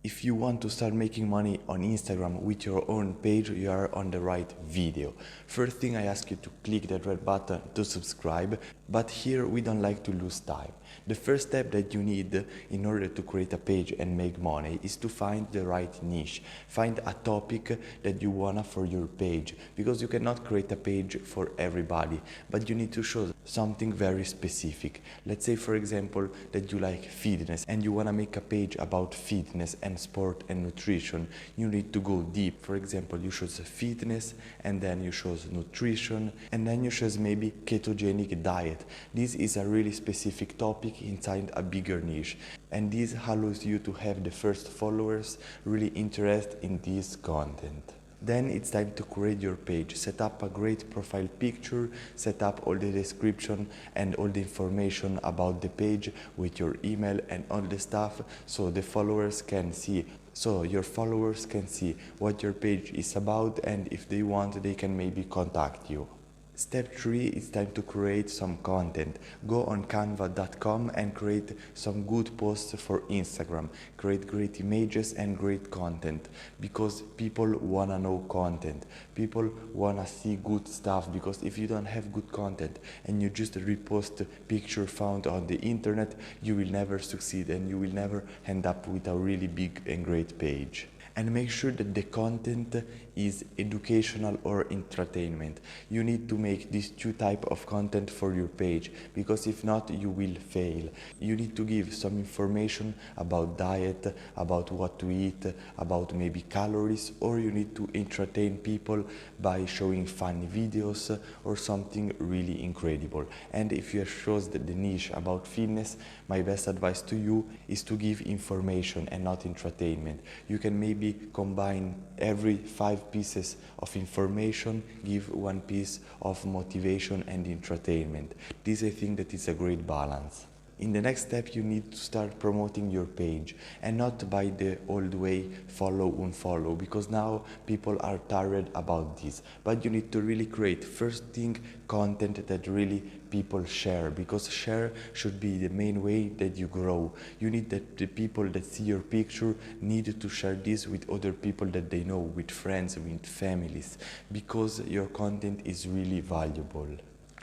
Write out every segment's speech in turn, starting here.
If you want to start making money on Instagram with your own page, you are on the right video. First thing, I ask you to click that red button to subscribe, but here we don't like to lose time. The first step that you need in order to create a page and make money is to find the right niche. Find a topic that you wanna for your page, because you cannot create a page for everybody, but you need to show something very specific. Let's say, for example, that you like fitness and you wanna make a page about fitness and sport and nutrition. You need to go deep. For example, you choose fitness, and then you choose nutrition, and then you choose maybe ketogenic diet. This is a really specific topic inside a bigger niche, and this allows you to have the first followers really interested in this content. Then it's time to create your page. Set up a great profile picture, set up all the description and all the information about the page with your email and all the stuff, so the followers can see. So your followers can see what your page is about, and if they want, they can maybe contact you. Step 3 is time to create some content. Go on canva.com and create some good posts for Instagram. Create great images and great content, because people wanna know content. People wanna see good stuff, because if you don't have good content and you just repost picture found on the internet, you will never succeed and you will never end up with a really big and great page. And make sure that the content is educational or entertainment. You need to make these two types of content for your page, because if not, you will fail. You need to give some information about diet, about what to eat, about maybe calories, or you need to entertain people by showing funny videos or something really incredible. And if you have chosen the niche about fitness, my best advice to you is to give information and not entertainment. You can maybe combine every 5 pieces of information, give 1 piece of motivation and entertainment. This, I think, that is a great balance. In the next step, you need to start promoting your page, and not by the old way, follow, unfollow, because now people are tired about this. But you need to really create, first thing, content that really people share, because share should be the main way that you grow. You need that the people that see your picture need to share this with other people that they know, with friends, with families, because your content is really valuable.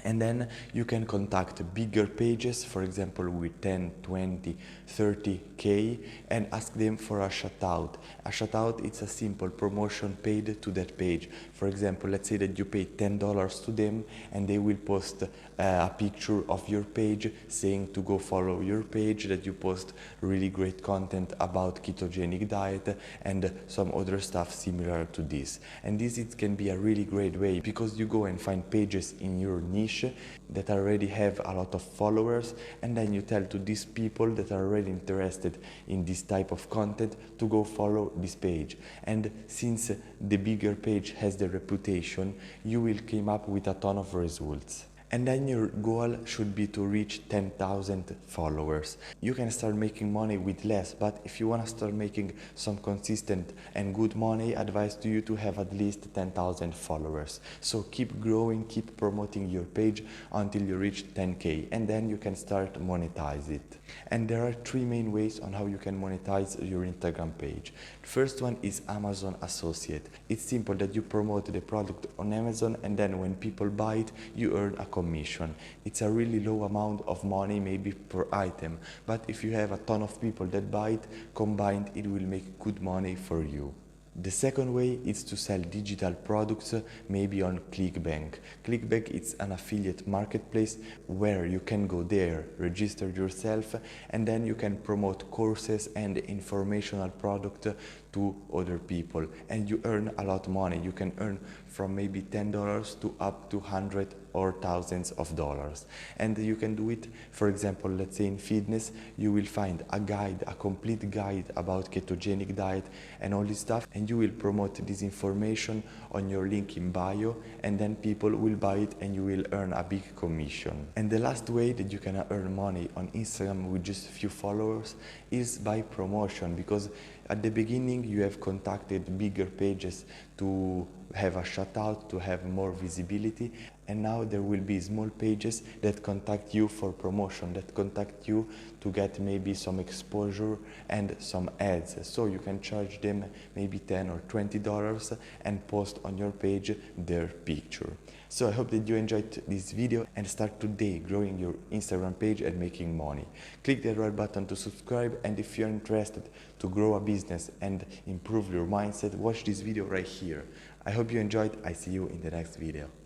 And then you can contact bigger pages, for example with 10, 20, 30K, and ask them for a shout out. A shout out, it's a simple promotion paid to that page. For example, let's say that you pay $10 to them and they will post a picture of your page saying to go follow your page, that you post really great content about ketogenic diet and some other stuff similar to this. And this, it can be a really great way, because you go and find pages in your niche that already have a lot of followers, and then you tell to these people that are already interested in this type of content to go follow this page. And since the bigger page has the reputation, you will come up with a ton of results. And then your goal should be to reach 10,000 followers. You can start making money with less, but if you want to start making some consistent and good money, I advise to you to have at least 10,000 followers. So keep growing, keep promoting your page until you reach 10K, and then you can start monetize it. And there are 3 main ways on how you can monetize your Instagram page. The first one is Amazon Associate. It's simple that you promote the product on Amazon, and then when people buy it, you earn a commission. It's a really low amount of money, maybe per item, but if you have a ton of people that buy it, combined it will make good money for you. The second way is to sell digital products, maybe on ClickBank. ClickBank is an affiliate marketplace where you can go there, register yourself, and then you can promote courses and informational product to other people, and you earn a lot of money. You can earn from maybe $10 to up to 100 or thousands of dollars. And you can do it, for example, let's say in fitness, you will find a guide, a complete guide about ketogenic diet and all this stuff, and you will promote this information on your link in bio, and then people will buy it and you will earn a big commission. And the last way that you can earn money on Instagram with just a few followers is by promotion, because at the beginning you have contacted bigger pages to have a shout out, to have more visibility, and now there will be small pages that contact you for promotion, that contact you to get maybe some exposure and some ads. So you can charge them maybe $10 or $20 and post on your page their picture. So I hope that you enjoyed this video and start today growing your Instagram page and making money. Click the red button to subscribe, and if you're interested to grow a business and improve your mindset, watch this video right here. I hope you enjoyed. I see you in the next video.